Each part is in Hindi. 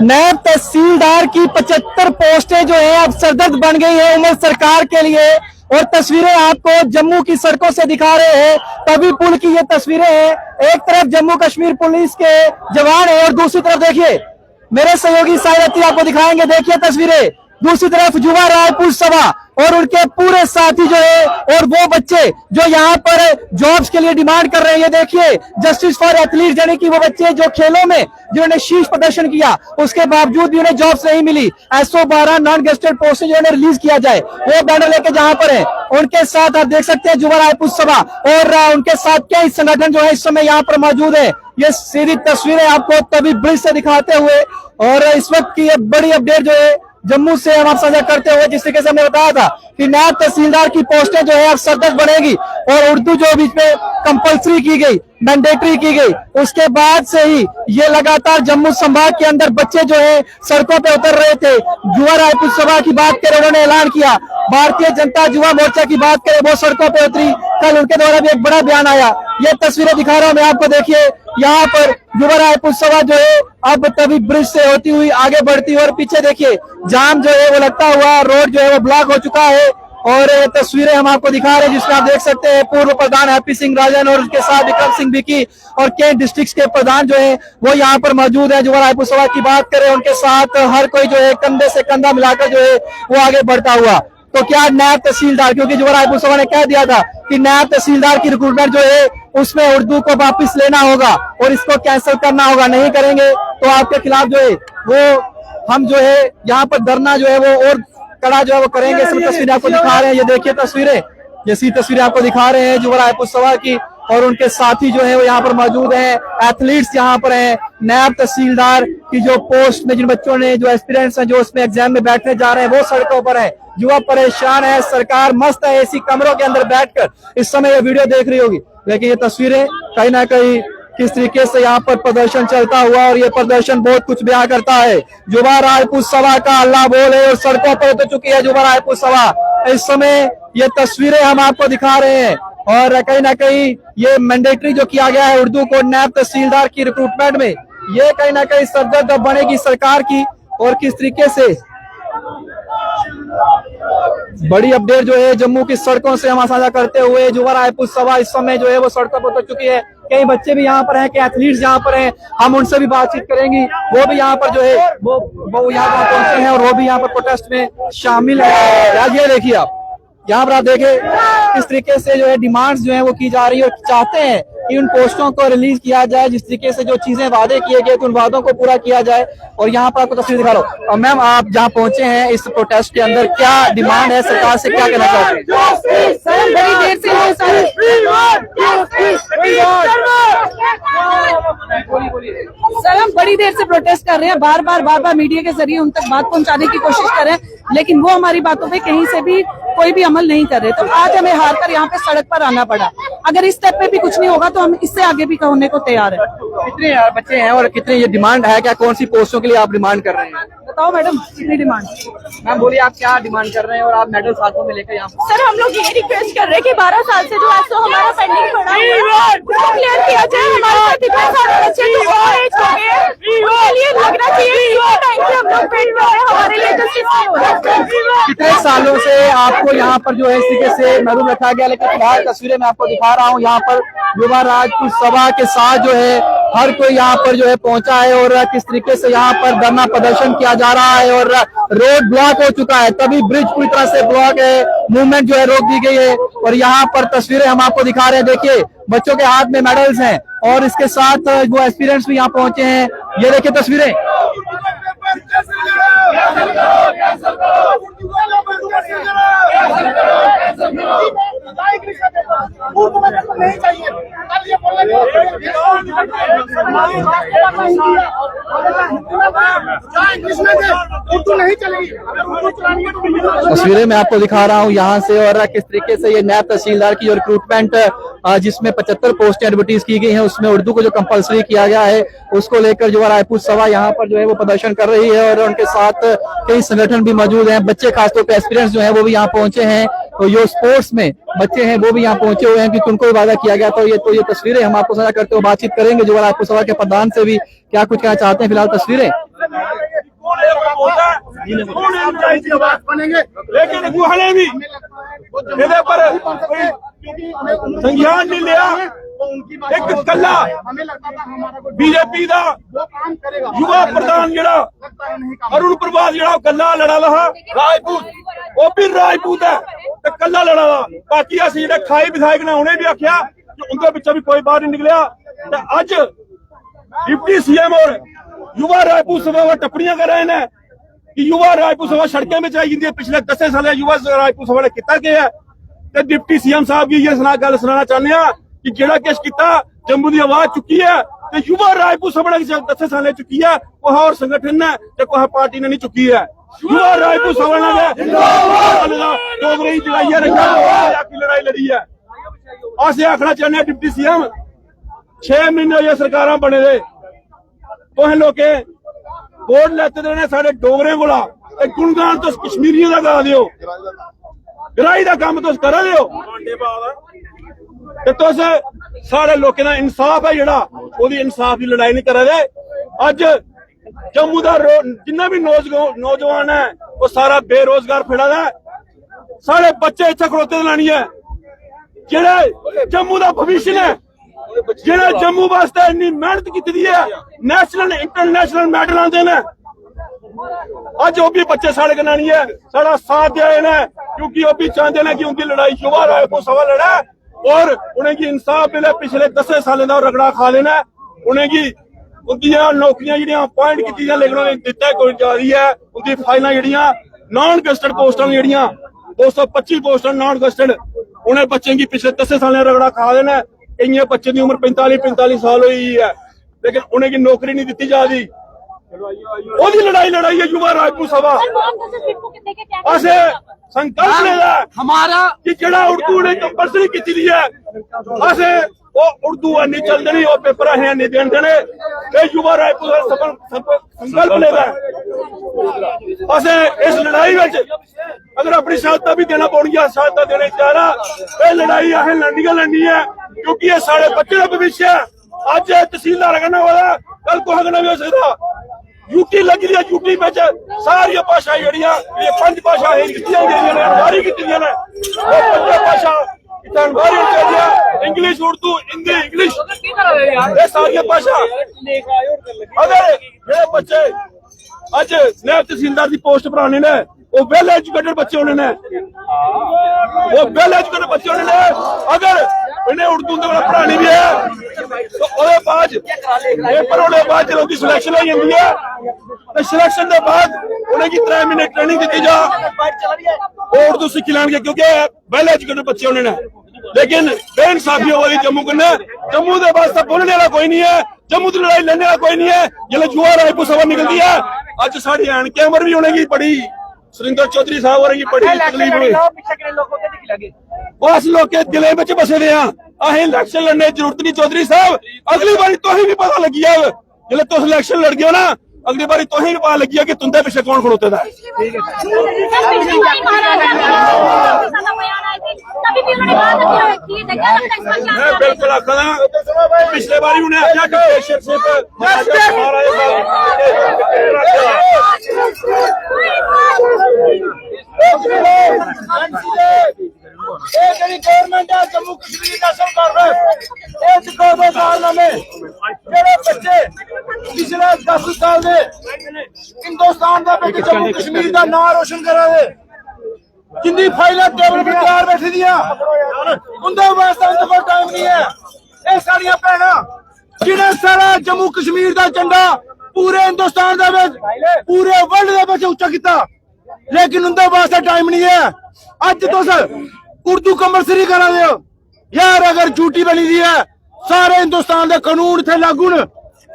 नायब तहसीलदार की 75 पोस्टें जो है अब सरदर्द बन गई है उमर सरकार के लिए। और तस्वीरें आपको जम्मू की सड़कों से दिखा रहे हैं, तभी पुल की ये तस्वीरें हैं। एक तरफ जम्मू कश्मीर पुलिस के जवान है और दूसरी तरफ देखिए मेरे सहयोगी साहिर आपको दिखाएंगे। देखिए तस्वीरें, दूसरी तरफ युवा रायपुर सभा और उनके पूरे साथी जो है और वो बच्चे जो यहाँ पर जॉब्स के लिए डिमांड कर रहे हैं। ये देखिए जस्टिस फॉर एथलीट, यानी कि वो बच्चे जो खेलों में जिन्होंने शीर्ष प्रदर्शन किया उसके बावजूद भी उन्हें जॉब्स नहीं मिली। SO12 नॉन गेस्टेड पोस्ट जो है रिलीज किया जाए, वो बैनर लेके जहाँ पर है उनके साथ आप देख सकते हैं युवा रायपुर सभा और उनके साथ कई संगठन जो है इस समय यहाँ पर मौजूद है। ये सीधी तस्वीरें आपको तभी ब्रिज से दिखाते हुए और इस वक्त की ये बड़ी अपडेट जो है जम्मू से हम आप साझा करते हुए, जिस तरीके से हमने बताया था कि नायब तहसीलदार की पोस्टें जो है अब सरदर्द बनेगी और उर्दू जो बीच में कंपलसरी की गई, मैंडेटरी की गई, उसके बाद से ही ये लगातार जम्मू संभाग के अंदर बच्चे जो है सड़कों पे उतर रहे थे। युवा रायपुर सभा की बात करें, उन्होंने ऐलान किया। भारतीय जनता युवा मोर्चा की बात करें, वो सड़कों पे उतरी। कल उनके द्वारा भी एक बड़ा बयान आया। ये तस्वीरें दिखा रहा हूं मैं आपको, देखिए यहाँ पर युवा रायपुर सभा जो है अब तभी ब्रिज से होती हुई आगे बढ़ती हुई और पीछे देखिए जाम जो है वो लगता हुआ रोड जो है वो ब्लॉक हो चुका है। और ये तस्वीरें हम आपको दिखा रहे हैं जिसमें आप देख सकते हैं पूर्व प्रधान हैप्पी सिंह राजन और उसके साथ विक्रम सिंह बिकी और कई डिस्ट्रिक्ट के प्रधान जो है वो यहाँ पर मौजूद है। युवा रायपुर सभा की बात करें, उनके साथ हर कोई जो है कंधे से कंधा मिलाकर जो है वो आगे बढ़ता हुआ। तो क्या नायब तहसीलदार, क्योंकि युवा रायपुर सभा ने कह दिया था कि नायब तहसीलदार की रिक्रूटमेंट जो है उसमें उर्दू को वापिस लेना होगा और इसको कैंसिल करना होगा, नहीं करेंगे तो आपके खिलाफ जो है वो हम जो है यहाँ पर धरना जो है वो और कड़ा जो है वो करेंगे। सब तस्वीरें आपको दिखा रहे हैं, ये देखिए तस्वीरें, जैसी तस्वीरें आपको दिखा रहे हैं युवा रायपुर सभा की और उनके साथी जो है वो यहाँ पर मौजूद हैं। एथलीट्स यहाँ पर हैं। नायब तहसीलदार की जो पोस्ट में जिन बच्चों ने जो एस्पिरेंट्स हैं जो उसमें एग्जाम में बैठने जा रहे हैं वो सड़कों पर है। युवा परेशान है, सरकार मस्त है एसी कमरों के अंदर बैठकर इस समय ये वीडियो देख रही होगी। लेकिन ये तस्वीरें कहीं ना कहीं किस तरीके से यहाँ पर प्रदर्शन चलता हुआ और ये प्रदर्शन बहुत कुछ बयां करता है। युवा रायपुर सभा का अल्लाह बोल है और सड़कों पर उतर चुकी है युवा रायपुर सभा। इस समय ये तस्वीरें हम आपको दिखा रहे हैं और कहीं ना कहीं ये मैंडेटरी जो किया गया है उर्दू को नायब तहसीलदार की रिक्रूटमेंट में, ये कहीं ना कहीं सरदर्द बनेगी सरकार की। और किस तरीके से बड़ी अपडेट जो है जम्मू की सड़कों से हम साझा करते हुए, युवा रायपुर सभा इस समय जो है वो सड़कों पर उतर चुकी है। कई बच्चे भी यहाँ पर हैं, कई एथलीट्स यहाँ पर हैं, हम उनसे भी बातचीत करेंगी। वो भी यहाँ पर जो है वो यहाँ पर पहुंचे हैं और वो भी यहाँ पर प्रोटेस्ट में शामिल है। ये देखिए आप यहाँ पर आप देखें किस तरीके से जो है डिमांड्स जो है वो की जा रही है और चाहते हैं कि उन पोस्टों को रिलीज किया जाए, जिस तरीके से जो चीजें वादे किए गए थे उन वादों को पूरा किया जाए। और यहाँ पर आपको तस्वीर दिखा रहा हूँ। और मैम आप जहाँ पहुंचे हैं इस प्रोटेस्ट के अंदर, क्या डिमांड है, सरकार से क्या कहना चाहते हैं? सर हम बड़ी देर से प्रोटेस्ट कर रहे हैं, बार बार मीडिया के जरिए उन तक बात पहुंचाने की कोशिश कर रहे हैं, लेकिन वो हमारी बातों पे कहीं से भी कोई भी अमल नहीं कर रहे। तो आज हमें हार कर यहाँ पे सड़क पर आना पड़ा। अगर इस स्टेप पे भी कुछ नहीं होगा तो हम इससे आगे भी होने को तैयार है। कितने बच्चे हैं और कितने ये डिमांड है, क्या कौन सी पोस्टों के लिए आप डिमांड कर रहे हैं? बताओ मैडम कितनी डिमांड? मैम बोलिए आप क्या डिमांड कर रहे हैं और आप मेडल साथों में लेकर यहाँ? सर हम लोग ये रिक्वेस्ट कर रहे हैं कि 12 साल से जो SO हमारा पेंडिंग पड़ा है वो क्लियर किया जाए। हमारे साथ इतने सारे बच्चे जो एज हो गए उनके लिए लगना चाहिए टाइम से हम लोग पेंड कर रहे हैं, हमारे लिए जस्टिस नहीं हो रहा। कितने सालों से आपको यहाँ पर जो है इस तरीके से महरूम रखा गया, लेकिन फिलहाल तस्वीरें मैं आपको दिखा रहा हूँ यहाँ पर युवा रायपुर सभा के साथ जो है हर कोई यहाँ पर जो है पहुंचा है और किस तरीके से यहाँ पर धरना प्रदर्शन किया जा रहा है और रोड ब्लॉक हो चुका है। तभी ब्रिज पूरी तरह से ब्लॉक है, मूवमेंट जो है रोक दी गई है। और यहाँ पर तस्वीरें हम आपको दिखा रहे हैं, देखिए बच्चों के हाथ में मेडल्स हैं और इसके साथ वो एस्पिरेंट्स भी यहाँ पहुंचे हैं। ये देखिए तस्वीरें। तस्वीरें मैं आपको दिखा रहा हूं यहां से, और किस तरीके से ये नायब तहसीलदार की जो रिक्रूटमेंट जिसमें 75 पोस्टें एडवर्टीज की गई हैं, उसमें उर्दू को जो कंपलसरी किया गया है उसको लेकर जो रायपुर सभा यहाँ पर जो है वो प्रदर्शन कर रही है, और उनके साथ कई संगठन भी मौजूद हैं। बच्चे खासतौर पर एस्पिरेंट्स जो है वो भी यहाँ पहुंचे हैं, तो जो स्पोर्ट्स में बच्चे हैं वो भी यहाँ पहुंचे हुए हैं, क्योंकि उनको वादा किया गया। तो ये तस्वीरें हम आपको साझा करते हुए बातचीत करेंगे जो रायपुर सभा के प्रधान से भी क्या कुछ कहना चाहते हैं। फिलहाल तस्वीरें लेकिन गुहाने भी ਇਹਦੇ ਪਰ संज्ञान नहीं लिया। एक कला बीजेपी ਦਾ युवा प्रधान ਜਿਹੜਾ अरुण प्रभात ਜਿਹੜਾ कला लड़ा ला राजपूत, ਉਹ भी राजपूत है ਤੇ कला लड़ा ला। बाकी ਅਸੀਂ ਜਿਹੜੇ ਖਾਈ ਵਿਧਾਇਕ ਨੇ ਉਹਨੇ ਵੀ ਆਖਿਆ ਕਿ ਉਹਦੇ ਵਿੱਚੋਂ ਵੀ ਕੋਈ ਬਾਹਰ ਨਹੀਂ ਨਿਕਲਿਆ। ਤੇ ਅੱਜ डिप्टी सीएम और युवा राजपूत सभा टप्पड़ियां कर रहे हैं कि युवा राजपूत सभा सड़कों में आई है। पिछले 10 साल युवा राजपूत सभा ने किया गया है। तो डिप्टी सीएम साहब की ये गल सुनाना चाहते हैं कि जेड़ा किश किया जम्मू की आवाज चुकी है, तो युवा राजपूत सभा ने 10 साल चुकी है, कोई और संगठन ने कोई पार्टी ने नहीं चुकी है। युवा राजपूत सभा ने डोगरी की लड़ाई लड़ी है। अस आखना चाहते हैं डिप्टी सीएम 6 महीने हो सरकार बने दे, तुम लोग वोट लेते रहे साढ़े डोगरे कोला गुणगान तुस कश्मीरियों का गा दियो, गराई का काम तुस करा दियो, तुस साढ़े लोगों का इंसाफ है जेड़ा ओदी इंसाफ की लड़ाई नहीं करा दे। अज जम्मू का जिन्ना भी नौजवान है वो सारा बेरोजगार फिरा दा। साढ़े बच्चे इत्थे खड़ोते लानी है जेड़े जम्मू का भविष्य है, जेड़ा जम्मू वास्ते इन्नी मेहनत की है, नेशनल इंटरनेशनल मेडल आते हैं। अज वो भी बच्चे साढ़े कन्नै नहीं है, साड़ा साथ दे रहे हैं, क्योंकि वो भी चाहते हैं कि उनकी लड़ाई युवा राजपूत सभा लड़ा और उन्हें इंसाफ मिले। पिछले 10 सालों का रगड़ा खा लेना, उन्हें उनकी नौकरियां जी अपॉइंट की, लेकिन उन्हें दिता कोई जा रही है। उनकी फाइलें जड़ियां नॉन गस्टेड पोस्टां जड़ियां 225 पोस्टां नॉन गस्टेड, उन्हें बच्चे की पिछले 10 सालों का रगड़ा खा लेना। कई बच्चे की उम्र 45 साल हुई है, लेकिन उन्हें की नौकरी नहीं दी जा रही। ओदी लड़ाई लड़ाई है युवा राजपूत सभा। असे संकल्प लेदा हमारा कि जेड़ा उर्दू ने कंपलसरी की दी है, असे वो उर्दू नहीं चलते नहीं, वो पेपर असें नहीं देन देने। युवा राजपूत संकल्प लेदा असे इस लड़ाई में अगर अपनी शहादत भी देना पौनी, शहादत देने चाहना, ये लड़ाई असें लड़नी है, क्योंकि ये साढ़े बच्चे का भविष्य है। अज तहसीलदार करना वाला कल को हगना भी हो सकता। यूटी लगी है, यूटी में सारिया भाषा जड़ियां 5 भाषा अनवारी की भाषा अनवारी चाहिए, इंग्लिश उर्दू हिंदी इंग्लिश ये सारिया भाषा। अगर ये बच्चे अज नायब तहसीलदार की पोस्ट भराने ने, वो वेल एजुकेटेड बच्चे होने ने, वो वेल एजुकेटेड बच्चे होने ने। अगर इन्हें उर्दू पढ़ानी भी है तो बाद पेपर होने बाद जो सिलेक्शन हो जाती है, तो सिलेक्शन के बाद उन्हें 3 महीने ट्रेनिंग दी जा, वो उर्दू सीखी लैंगे, क्योंकि वेल एजुकेटेड बच्चे होने ने। लेकिन बेइंसाफी हो रही जम्मू कन्नै, जम्मू के वास्ते बोलने वाला कोई नहीं है, जम्मू की लड़ाई लड़ने वाला कोई नहीं है। जिसले युवा राजपूत सभा निकलती है, अज साड़ी एनके उम्र भी होने की बड़ी सुरेंद्र चौधरी साहब होने की बड़ी तकलीफ हुई। बस लोग के दिले में बसे दे अं इलेक्शन लड़ने की जरूरत नहीं। चौधरी साहब अगली बारी तुम भी पता लगी है, जिसले तुम इलेक्शन लड़ गए ना, अगली बारी तुम भी पता लगी है कि तुंदे पिछले कौन खड़ोते दा। मैं बिल्कुल आखदा पिछले बारी उन्हें गवर्नमेंट है जम्मू कश्मीर का सरकार बच्चे पिछले 10 साल से हिंदुस्तान का जम्मू कश्मीर का नाम रोशन करा दे, जिंदी फाइलें टेबल पर तैयार बैठी दियां, उनके वास्ते उनके कोल टाइम नहीं है। ये सारियां भैणां जिन्हें सारा जम्मू कश्मीर का झंडा पूरे हिंदुस्तान पूरे वर्ल्ड के उच्चा किया, लेकिन उनके वास्ते टाइम नहीं है। अज तुस उर्दू कंपलसरी करा दे यार, अगर ड्यूटी बनी दी है सारे हिंदुस्तान के कानून इत्थे लागू न,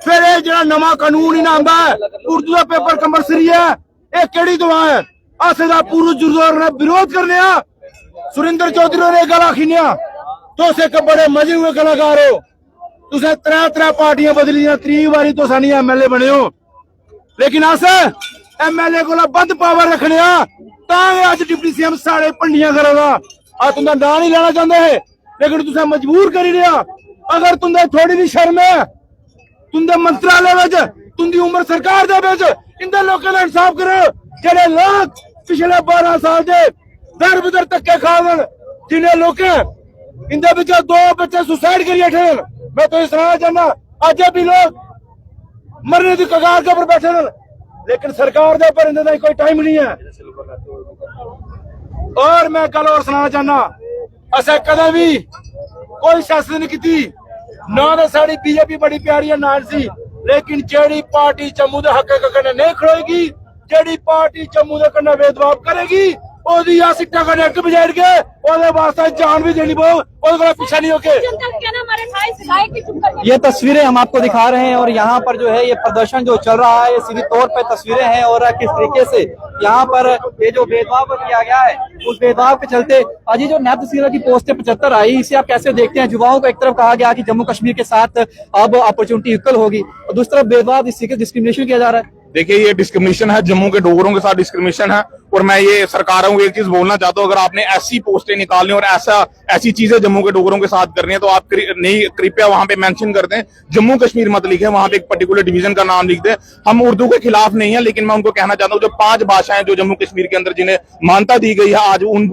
फिर ये जो नवा कानून ही ना आंदा है उर्दू का पेपर कंपलसरी है, ये केड़ी दुआ है? अस पूरा जोर ने विरोध करने सुरेंद्र चौधरी ने गल आखी तुस एक बड़े मजे हुए कलाकार हो, तुसें त्रै पार्टियां बदलियां, 3 बारी तुस MLA बने हो, लेकिन अस MLA को बंद पावर रखने अज डिप्टी सीएम साढ़े भंडियां करा दा। अस तुंदा नां नहीं लेना चाहते है, लेकिन तुसें मजबूर करी दिया। अगर तुंदे थोड़ी भी शर्म है, तुंदे मंत्रालय विच, तुंदी उम्र सरकार दे विच, इंदे लोकां दा इंसाफ करो जेड़े लोग पिछले 12 साल दे दर बदर धक्के खा देन, जिन्हें लोकें इंदे विच 2 बच्चे सुसाइड करी बैठे। मैं तो सुनाना चाहना अज भी लोग मरने की कगार के ऊपर बैठे हैं, लेकिन सरकार दे ऊपर इंदे कोई टाइम नहीं है। और मैं गल और सुनाना चाहना, असें कदे भी कोई सियासत नहीं की ना, तो साड़ी बीजेपी बड़ी प्यारी है ना सी, लेकिन जेड़ी पार्टी जम्मू के हक कन्नै नहीं खड़ोएगी, जेड़ी पार्टी जम्मू के कन्नै भेदभाव करेगी, ओदी अस इट्टा कन्नै अग बजाड़ के ओदे वास्ते जान भी देनी पौ, ओदे कोल पीछे नहीं होके। ये तस्वीरें हम आपको दिखा रहे हैं और यहाँ पर जो है ये प्रदर्शन जो चल रहा है, ये सीधी तौर पे तस्वीरें हैं और किस तरीके से यहाँ पर ये जो भेदभाव किया गया है उस भेदभाव के चलते आज ये जो नायब तहसीलदार की पोस्ट 75 आई, इसे आप कैसे देखते हैं? युवाओं को एक तरफ कहा गया कि जम्मू कश्मीर के साथ अब अपॉर्चुनिटी इक्वल होगी और दूसरी तरफ भेदभाव, इसी के डिस्क्रिमिनेशन किया जा रहा है। देखिए ये डिस्क्रिमिनेशन है, जम्मू के डोगरों के साथ डिस्क्रिमिनेशन है। और मैं ये सरकारों को एक चीज बोलना चाहता हूँ, अगर आपने ऐसी पोस्टें निकालनी और ऐसी चीजें जम्मू के डोगरों के साथ करनी है तो आप नहीं, कृपया वहां पे मेंशन कर दें, जम्मू कश्मीर मत लिखें, वहां पे एक पर्टिकुलर डिवीजन का नाम लिख दें। हम उर्दू के खिलाफ नहीं है, लेकिन मैं उनको कहना चाहता हूँ जो 5 भाषाएं जो जम्मू कश्मीर के अंदर जिन्हें मान्यता दी गई है, आज उन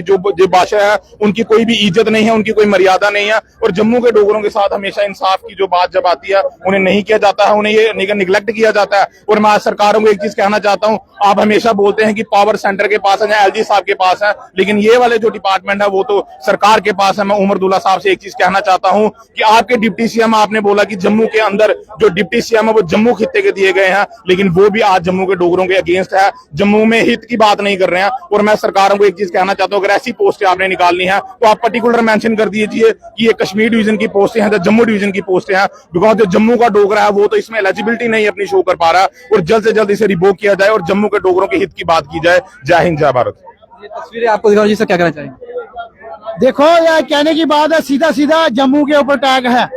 जो भाषा है उनकी कोई भी इज्जत नहीं है, उनकी कोई मर्यादा नहीं है। और जम्मू के डोगरों के साथ हमेशा इंसाफ की जो बात जब आती है उन्हें नहीं किया जाता है, उन्हें ये निगलेक्ट किया जाता है। और मैं सरकारों को एक चीज कहना चाहता हूँ, आप हमेशा बोलते हैं कि पावर सेंटर के पास है या LG साहब के पास है, लेकिन ये वाले जो डिपार्टमेंट है वो तो सरकार के पास है। मैं उमर अब्दुल्ला साहब से एक चीज कहना चाहता हूं कि आपके डिप्टी सीएम, आपने बोला कि जम्मू के अंदर जो डिप्टी सीएम है वो जम्मू खित्ते के दिए गए हैं, लेकिन वो भी आज जम्मू के डोगरों के अगेंस्ट है, जम्मू में हित की बात नहीं कर रहे हैं। और मैं सरकारों को एक चीज कहना चाहता हूं, अगर ऐसी पोस्टें आपने निकालनी है तो आप पर्टिकुलर मेंशन कर दीजिए कि ये कश्मीर डिवीजन की पोस्टें हैं, जम्मू डिवीजन की पोस्टें हैं, बिकॉज जो जम्मू का डोगरा है वो तो इसमें एलिजिबिलिटी नहीं अपनी शो कर पा रहा है। और जल्द से जल्द इसे रिवोक किया जाए और जम्मू के डोगरों के हित की बात की जाए। जय हिंद, जय भारत। ये तस्वीरें आपको दिखाओ जी, सर क्या कहना चाहेंगे? देखो यह कहने की बात है, सीधा सीधा जम्मू के ऊपर टैग है।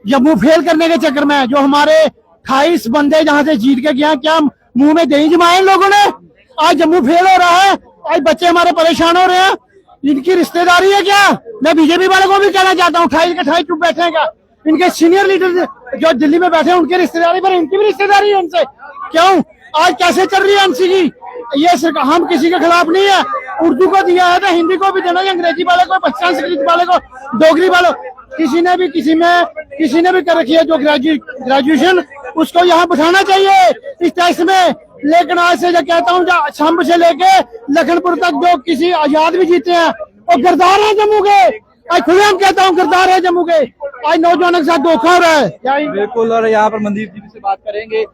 जम्मू फेल करने के चक्कर में जो हमारे 28 बंदे जहां से जीत के गया, क्या मुंह में दही जमाए लोगों ने? आज जम्मू फेल हो रहा है, आज बच्चे हमारे परेशान हो रहे हैं। इनकी रिश्तेदारी है क्या? मैं बीजेपी वाले को भी कहना चाहता हूँ, 28 के 28 चुप बैठे हैं क्या? इनके सीनियर लीडर जो दिल्ली में बैठे हैं उनकी रिश्तेदारी पर इनकी भी रिश्तेदारी है उनसे। क्यों आज कैसे चल रही है एमसी की? ये हम किसी के खिलाफ नहीं है, उर्दू को दिया है तो हिंदी को भी देना, अंग्रेजी वाले को, संस्कृत वाले को, डोगरी वालों, किसी ने भी कर रखी है जो ग्रेजुएशन, उसको यहाँ बैठाना चाहिए इस टेस्ट में। लेकिन आज से जो कहता हूँ, छंब से लेके लखनपुर तक जो किसी आजाद भी जीते हैं और गिरदार है जम्मू के, आज खुलेआम कहता हूँ गिरदार है जम्मू के। आज नौजवानों के साथ धोखा हो रहा है। बिल्कुल, और यहाँ पर मनदीप जी से बात करेंगे।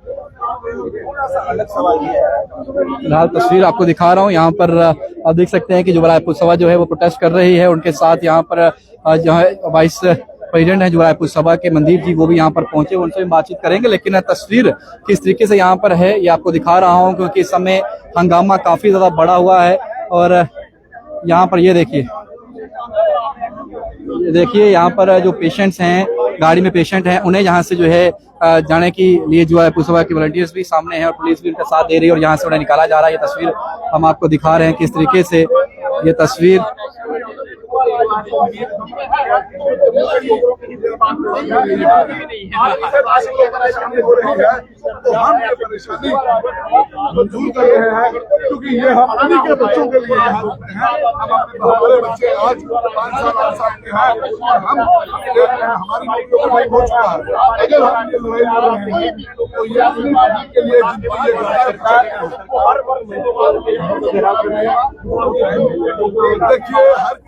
फिलहाल तस्वीर आपको दिखा रहा हूँ, यहाँ पर आप देख सकते हैं कि जुबराय पुलसभा जो है वो प्रोटेस्ट कर रही है। उनके साथ यहाँ पर जो है वाइस प्रेसिडेंट है जुबराय पुलसभा के मनदीप जी, वो भी यहाँ पर पहुंचे, उनसे बातचीत करेंगे। लेकिन तस्वीर किस तरीके से यहाँ पर है ये आपको दिखा रहा हूँ, क्योंकि इस समय हंगामा काफी ज्यादा बड़ा हुआ है। और यहाँ पर ये देखिए यहाँ पर जो पेशेंट्स हैं, गाड़ी में पेशेंट हैं, उन्हें यहाँ से जो है जाने के लिए जो है पुलिसभा के वॉलंटियर्स भी सामने हैं और पुलिस भी उनका साथ दे रही है और यहाँ से उन्हें निकाला जा रहा है। ये तस्वीर हम आपको दिखा रहे हैं किस तरीके से ये तस्वीर दूर कर रहे हैं, क्योंकि ये हम उन्हीं के बच्चों के लिए हैं। हमारे बच्चे आज 5 साल के हैं और हम देख रहे हैं हमारी बच्चों को नहीं हो चुका है। अगर हम ये लड़ाई लड़ रहे हैं तो ये अपनी पार्टी के लिए देखिए हर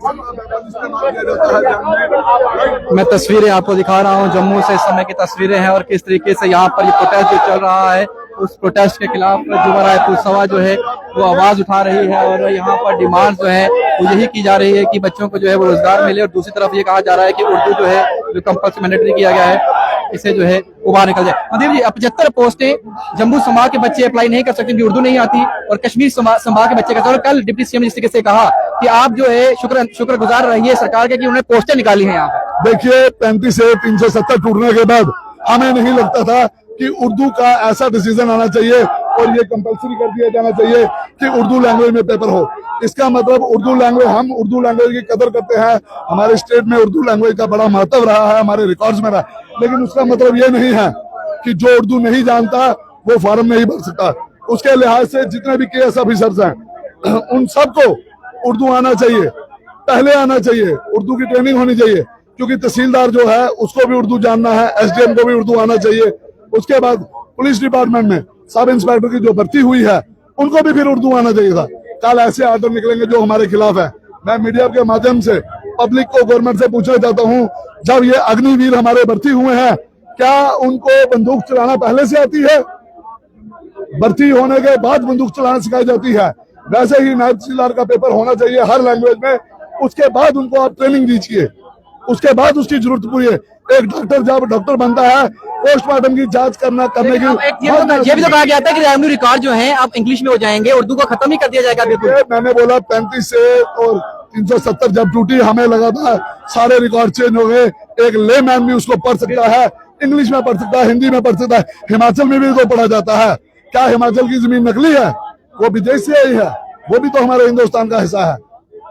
मैं तस्वीरें आपको दिखा रहा हूं, जम्मू से इस समय की तस्वीरें हैं और किस तरीके से यहाँ पर ये प्रोटेस्ट जो चल रहा है, उस प्रोटेस्ट के खिलाफ जुबराय पुलसभा जो है वो आवाज उठा रही है। और यहाँ पर डिमांड जो है वो यही की जा रही है कि बच्चों को जो है वो रोजगार मिले। और दूसरी तरफ ये कहा जा रहा है कि उर्दू जो है जो कंपल्सरी मैंडेटरी किया गया है, इसे जो है वो बाहर निकल जाए। मनदीप जी, 75 पोस्टें जम्मू संभाग के बच्चे अप्लाई नहीं कर सकते क्योंकि उर्दू नहीं आती, और कश्मीर संभाग के बच्चे का। और कल डिप्टी सीएम जिस तरीके से कहा कि आप जो है शुक्रगुजार रहिए सरकार के कि उन्होंने पोस्टें निकाली हैं यहाँ पे। देखिए 35 से 370 टूटने के बाद हमें नहीं लगता था कि उर्दू का ऐसा डिसीजन आना चाहिए और ये कंपलसरी कर दिया जाना चाहिए कि उर्दू लैंग्वेज में पेपर हो। इसका मतलब उर्दू लैंग्वेज, हम उर्दू लैंग्वेज की कदर करते हैं, हमारे स्टेट में उर्दू लैंग्वेज का बड़ा महत्व रहा है, हमारे रिकॉर्ड्स में रहा, लेकिन उसका मतलब ये नहीं है कि जो उर्दू नहीं जानता वो फॉर्म नहीं भर सकता। उसके लिहाज से जितने भी केएस ऑफिसर्स हैं उन सबको उर्दू आना चाहिए, पहले आना चाहिए, उर्दू की ट्रेनिंग होनी चाहिए, क्योंकि तहसीलदार जो है उसको भी उर्दू जानना है, एसडीएम को भी उर्दू आना चाहिए। उसके बाद पुलिस डिपार्टमेंट में सब इंस्पेक्टर की जो भर्ती हुई है उनको भी फिर उर्दू आना चाहिए था। कल ऐसे आर्डर निकलेंगे जो हमारे खिलाफ है। मैं मीडिया के माध्यम से पब्लिक को, गवर्नमेंट से पूछना चाहता हूँ, जब ये अग्निवीर हमारे भर्ती हुए हैं, क्या उनको बंदूक चलाना पहले से आती है? भर्ती होने के बाद बंदूक चलाना सिखाई जाती है। वैसे ही नायब तहसीलदार का पेपर होना चाहिए हर लैंग्वेज में, उसके बाद उनको आप ट्रेनिंग दीजिए, उसके बाद उसकी जरूरत पूरी है। एक डॉक्टर जब डॉक्टर बनता है, पोस्टमार्टम की जांच करने की ये भी तो कहा गया था कि रेवेन्यू रिकॉर्ड जो है अब इंग्लिश में हो जाएंगे, उर्दू को खत्म ही कर दिया जाएगा। बिल्कुल मैंने बोला 35 से और 370 जब टूटी, हमें लगा था सारे रिकॉर्ड चेंज हो गए। एक लेमैन भी उसको पढ़ सकता है, इंग्लिश में पढ़ सकता है, हिंदी में पढ़ सकता है। हिमाचल में भी तो पढ़ा जाता है। क्या हिमाचल की जमीन नकली है? वो विदेश से आई है, वो भी तो हमारे हिंदुस्तान का हिस्सा है।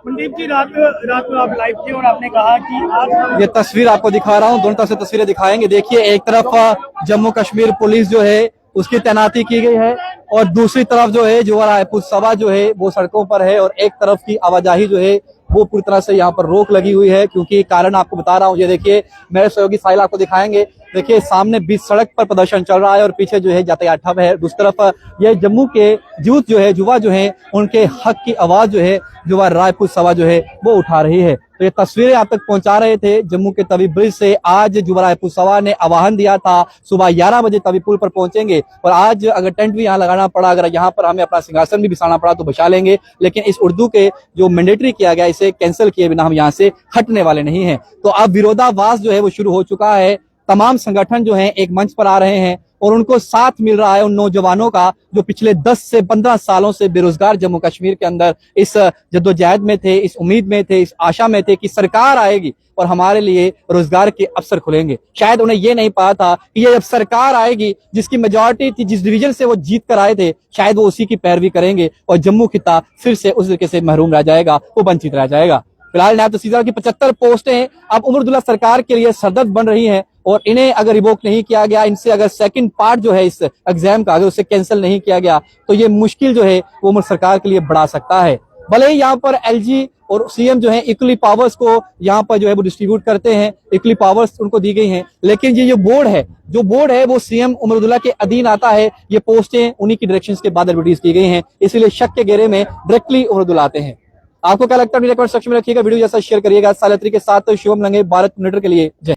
मनदीप जी, रात में आप लाइव थे और आपने कहा कि आप, ये तस्वीर आपको दिखा रहा हूँ, दोनों तरफ से तस्वीरें दिखाएंगे। देखिए, एक तरफ जम्मू कश्मीर पुलिस जो है उसकी तैनाती की गई है और दूसरी तरफ जो है जुवा रायपुर सभा जो है वो सड़कों पर है, और एक तरफ की आवाजाही जो है वो पूरी तरह से यहाँ पर रोक लगी हुई है। क्योंकि कारण आपको बता रहा हूँ, ये देखिए, मेरे सहयोगी साहिल आपको दिखाएंगे। देखिए, सामने बीच सड़क पर प्रदर्शन चल रहा है और पीछे जो है यातायात ठप है। दूसरी तरफ ये जम्मू के यूथ जो है, युवा जो है, उनके हक की आवाज जो है जुवा रायपुर सभा जो है वो उठा रही है। तो ये तस्वीरें आप तक पहुंचा रहे थे जम्मू के तवी ब्रिज से। आज जुवा रायपुर सभा ने आह्वान दिया था सुबह 11 बजे तवी पुल पर पहुंचेंगे, और आज अगर टेंट भी यहाँ लगाना पड़ा, अगर यहाँ पर हमें अपना सिंहासन भी बिछाना पड़ा तो बिछा लेंगे, लेकिन इस उर्दू के जो मैंडेटरी किया गया इसे कैंसिल किए बिना हम यहाँ से हटने वाले नहीं है। तो अब विरोधाभास जो है वो शुरू हो चुका है। तमाम संगठन जो हैं एक मंच पर आ रहे हैं और उनको साथ मिल रहा है उन नौजवानों का जो पिछले 10 से 15 सालों से बेरोजगार जम्मू कश्मीर के अंदर इस जद्दोजहद में थे, इस उम्मीद में थे, इस आशा में थे कि सरकार आएगी और हमारे लिए रोजगार के अवसर खुलेंगे। शायद उन्हें ये नहीं पता था कि ये जब सरकार आएगी जिसकी मेजॉरिटी थी, जिस डिवीजन से वो जीत कर आए थे, शायद वो उसी की पैरवी करेंगे और जम्मू खिता फिर से उस तरीके से महरूम रह जाएगा, वो वंचित रह जाएगा। फिलहाल नायब तहसीलदार की 75 पोस्टें अब उमर अब्दुल्ला सरकार के लिए सरदर्द बन रही हैं, और इन्हें अगर रिवोक नहीं किया गया, इनसे अगर सेकंड पार्ट जो है इस एग्जाम का अगर उसे कैंसिल नहीं किया गया, तो ये मुश्किल जो है वो उमर सरकार के लिए बढ़ा सकता है। भले ही यहाँ पर एलजी और सीएम जो है इक्वली पावर्स को यहाँ पर जो है वो डिस्ट्रीब्यूट करते हैं, इक्वली पावर्स उनको दी गई हैं, लेकिन ये बोर्ड है वो सीएम उमर अब्दुल्ला के अधीन आता है। ये पोस्टें उन्हीं की डायरेक्शंस के बाद एडवर्टाइज की गई हैं, इसीलिए शक के घेरे में डायरेक्टली उमर अब्दुल्ला आते हैं। आपको क्या लगता है? कमेंट सेक्शन में रखिएगा, वीडियो जैसा शेयर करिएगा। सालत्री के साथ शिवम लंगे, भारत मिनट के लिए जय।